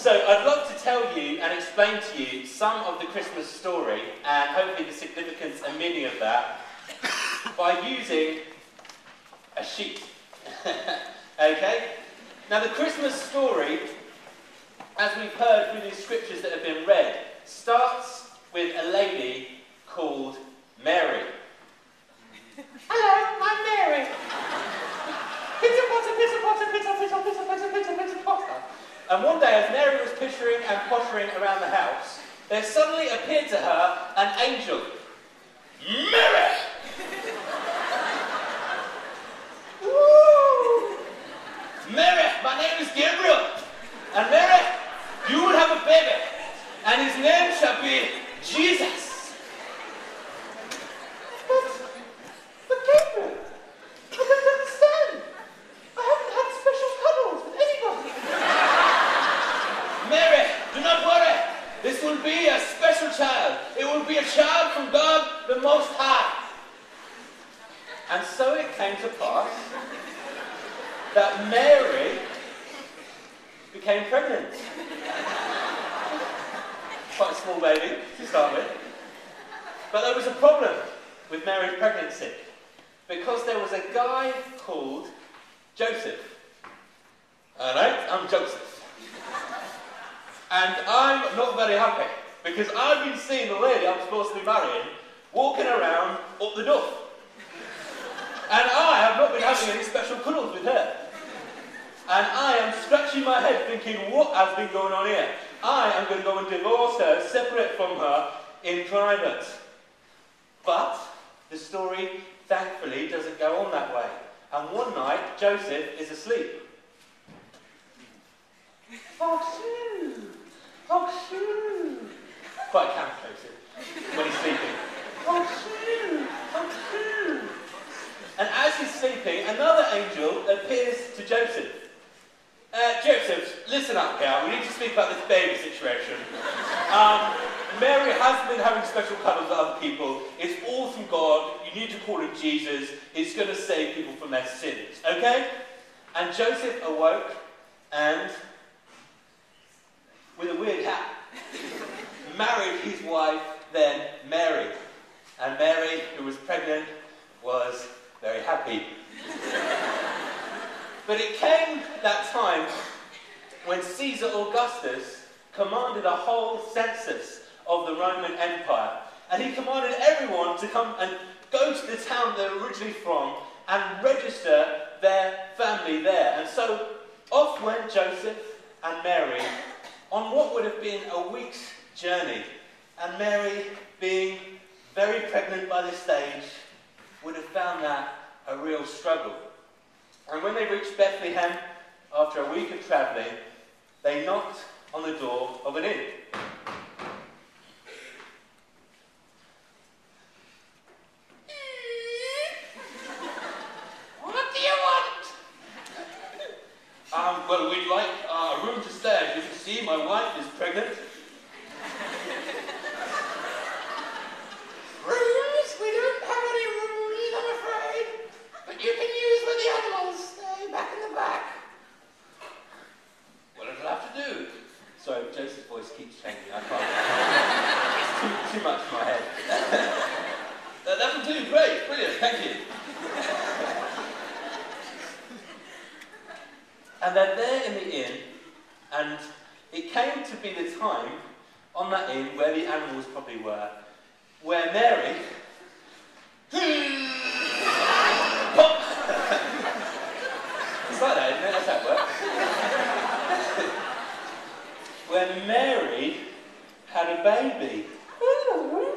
So I'd love to tell you and explain to you some of the Christmas story and hopefully the significance and meaning of that by using a sheet. Okay? Now the Christmas story, as we've heard through these scriptures that have been read, starts with a lady called Mary. Hello, I'm Mary. Pitter potter, pitter potter, pitter pitter pitter pitter pitter pitter potter. And one day, as Mary was pittering and pottering around the house, there suddenly appeared to her an angel. Mary! Woo! Mary, my name is Gabriel. And Mary, you will have a baby, and his name shall be Jesus. But Gabriel, I don't understand. I haven't had special cuddles with anybody. Mary, do not worry. This will be a special child. It will be a child from God the Most High. And so it came to pass that Mary became pregnant. Quite a small baby to start with. But there was a problem with Mary's pregnancy, because there was a guy called Joseph. Alright, I'm Joseph. And I'm not very happy, because I've been seeing the lady I'm supposed to be marrying walking around up the duff. And I have not been having any special cuddles with her. And I am scratching my head thinking, what has been going on here? I am going to go and divorce her, separate from her in private. But the story, thankfully, doesn't go on that way. And one night, Joseph is asleep. Oh, shoo! Oh, shoo! Quite camp, Joseph, when he's sleeping. Oh, shoo! Oh, shoo! And as he's sleeping, another angel appears to Joseph. Joseph, listen up here. We need to speak about this baby situation. Mary hasn't been having special cuddles with other people. It's all from God. You need to call him Jesus. He's going to save people from their sins. Okay? And Joseph awoke and, with a weird hat, married his wife, then Mary. And Mary, who was pregnant, was very happy. But it came that time when Caesar Augustus commanded a whole census of the Roman Empire. And he commanded everyone to come and go to the town they were originally from and register their family there. And so off went Joseph and Mary on what would have been a week's journey. And Mary, being very pregnant by this stage, would have found that a real struggle. And when they reached Bethlehem, after a week of travelling, they knocked on the door of an inn. What do you want? Well, we'd like a room to stay. As you can see, my wife is pregnant. Rooms? We don't have any rooms, I'm afraid. But you can use where the animals stay, back in the back. Well, it'll have to do. Sorry, Joseph's voice keeps changing. I can't. It's too much in my head. That'll do. Great. Brilliant. Thank you. And they're there in the inn, and it came to be the time on that inn where the animals probably were, where Mary pop. It's like that, isn't it? That's how it works. When Mary had a baby. Hello.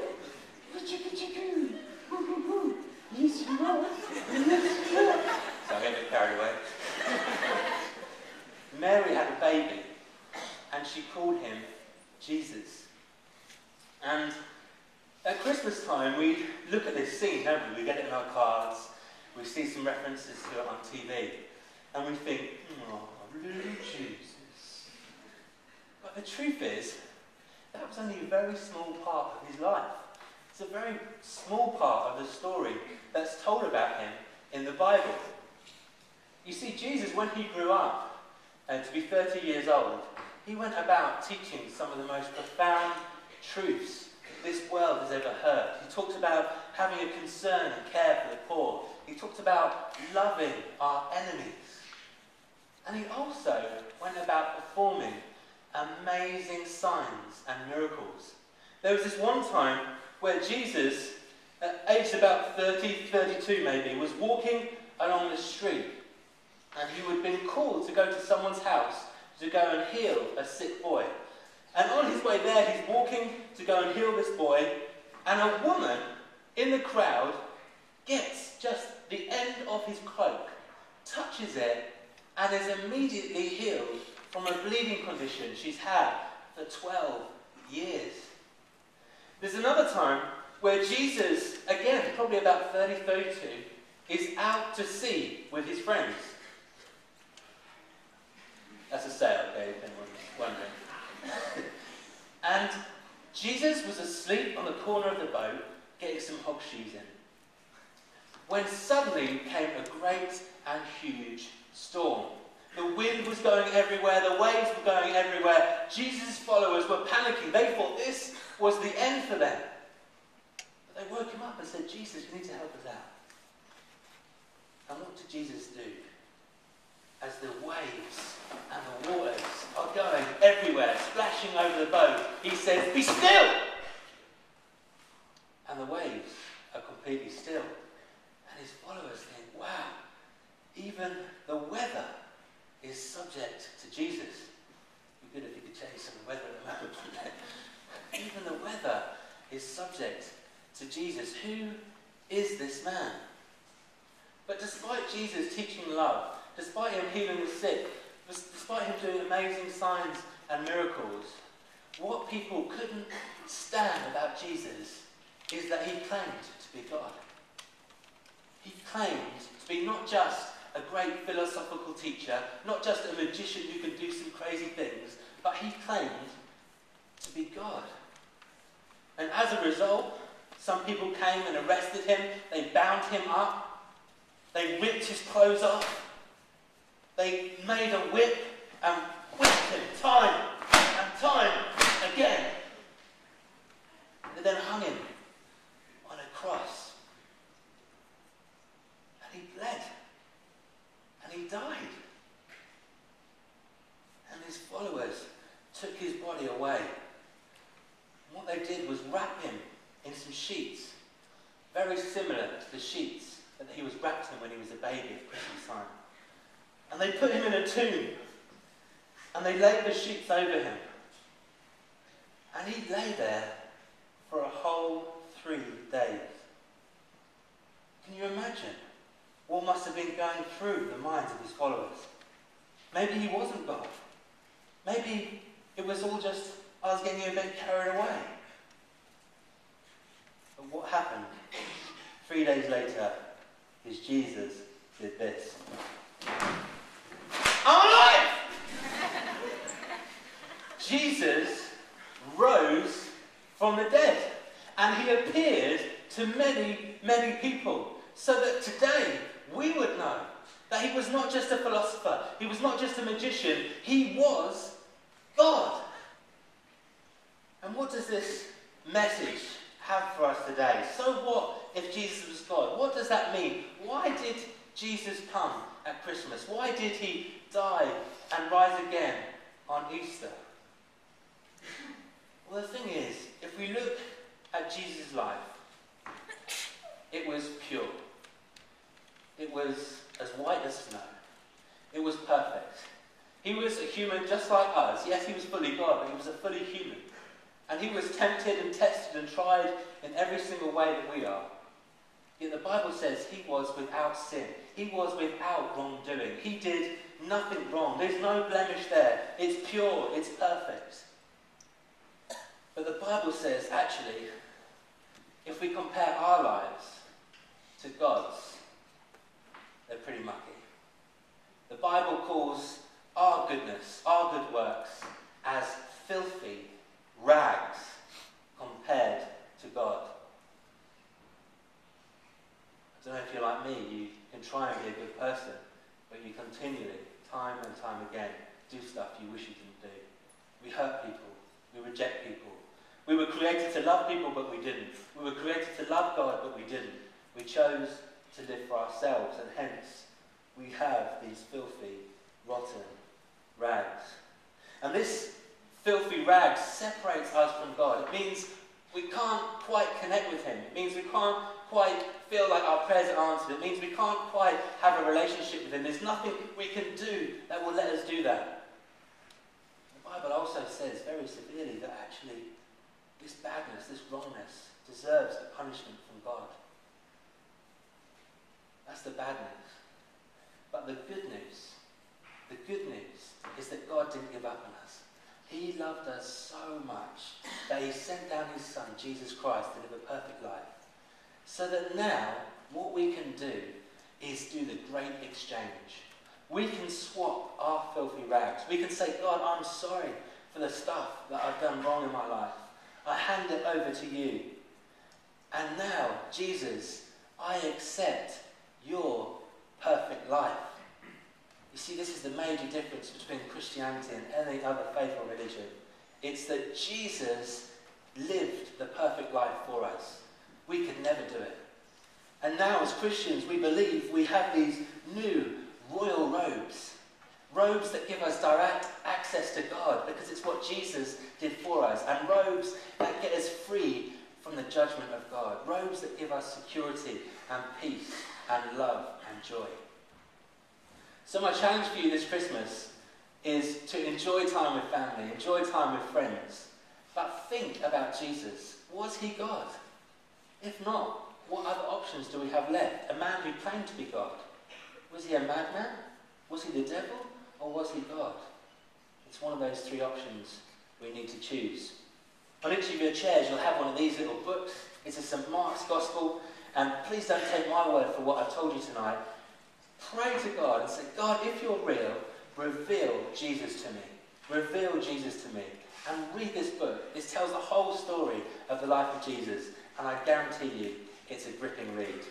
Yes, you are. Yes, you are. So I'm getting a bit carried away. Mary had a baby, and she called him Jesus. And at Christmas time, we look at this scene, don't we? We get it in our cards, we see some references to it on TV, and we think, oh, little Jesus. But the truth is, that was only a very small part of his life. It's a very small part of the story that's told about him in the Bible. You see, Jesus, when he grew up, and to be 30 years old, He went about teaching some of the most profound truths this world has ever heard. He talked about having a concern and care for the poor. He talked about loving our enemies. And he also went about performing amazing signs and miracles. There was this one time where Jesus, aged about 30, 32 maybe, was walking along the street, and he had been called to go to someone's house to go and heal a sick boy. And on his way there, he's walking to go and heal this boy, and a woman in the crowd gets just the end of his cloak, touches it, and is immediately healed from a bleeding condition she's had for 12 years. There's another time where Jesus, again, probably about 30, 32, is out to sea with his friends. That's a sail, okay, if anyone's wondering. And Jesus was asleep on the corner of the boat, getting some hog shoes in, when suddenly came a great and huge storm. The wind was going everywhere, the waves were going everywhere. Jesus' followers were panicking. They thought this was the end for them. But they woke him up and said, Jesus, you need to help us out. And what did Jesus do? As the waves and the waters are going everywhere, splashing over the boat, he says, be still! And the waves are completely still. And his followers think, wow, even the weather is subject to Jesus. It'd be good if you could change some weather at the moment. Even the weather is subject to Jesus. Who is this man? But despite Jesus teaching love, despite him healing the sick, despite him doing amazing signs and miracles, what people couldn't stand about Jesus is that he claimed to be God. He claimed to be not just a great philosophical teacher, not just a magician who can do some crazy things, but he claimed to be God. And as a result, some people came and arrested him, they bound him up, they ripped his clothes off, they made a whip and whipped him time and time again. They then hung him on a cross. And he bled. And he died. And his followers took his body away. And what they did was wrap him in some sheets, very similar to the sheets that he was wrapped in when he was a baby at Christmas time. And they put him in a tomb, and they laid the sheets over him. And he lay there for a whole 3 days. Can you imagine what must have been going through the minds of his followers? Maybe he wasn't God. Maybe it was all just, I was getting a bit carried away. But what happened? 3 days later, is Jesus did this. I'm alive! Jesus rose from the dead, and he appeared to many, many people, so that today we would know that he was not just a philosopher, he was not just a magician, he was God. And what does this message have for us today? So what if Jesus was God? What does that mean? Why did Jesus come at Christmas? Why did he die and rise again on Easter? Well, the thing is, if we look at Jesus' life, it was pure. It was as white as snow. It was perfect. He was a human just like us. Yes, he was fully God, but he was a fully human. And he was tempted and tested and tried in every single way that we are. Yet the Bible says he was without sin. He was without wrongdoing. He did nothing wrong. There's no blemish there. It's pure. It's perfect. But the Bible says, actually, if we compare our lives to God's, they're pretty mucky. The Bible calls our goodness, our good works, as filthy rags compared to God. I don't know if you're like me, you can try and be a good person, but you continually, time and time again, do stuff you wish you didn't do. hurt people. We reject people. We were created to love people, but we didn't. We were created to love God, but we didn't. We chose to live for ourselves, and hence we have these filthy, rotten rags. And this filthy rag separates us from God. It means we can't quite connect with him. It means we can't quite feel like our prayers are answered. It means we can't quite have a relationship with him. There's nothing we can do that will let us do that. The Bible also says very severely that actually this badness, this wrongness, deserves the punishment from God. That's the bad news. But the good news is that God didn't give up on us. He loved us so much that he sent down his son, Jesus Christ, to live a perfect life. So that now, what we can do is do the great exchange. We can swap our filthy rags. We can say, God, I'm sorry for the stuff that I've done wrong in my life. I hand it over to you. And now, Jesus, I accept your perfect life. You see, this is the major difference between Christianity and any other faith or religion. It's that Jesus lived the perfect life for us. We could never do it. And now as Christians, we believe we have these new royal robes. Robes that give us direct access to God because it's what Jesus did for us. And robes that get us free from the judgment of God. Robes that give us security and peace and love and joy. So my challenge for you this Christmas is to enjoy time with family, enjoy time with friends, but think about Jesus. Was he God? If not, what other options do we have left? A man who claimed to be God. Was he a madman? Was he the devil? Or was he God? It's one of those three options we need to choose. On each of your chairs you'll have one of these little books. It's a St. Mark's Gospel, and please don't take my word for what I've told you tonight. Pray to God and say, God, if you're real, reveal Jesus to me. Reveal Jesus to me. And read this book. This tells the whole story of the life of Jesus. And I guarantee you, it's a gripping read.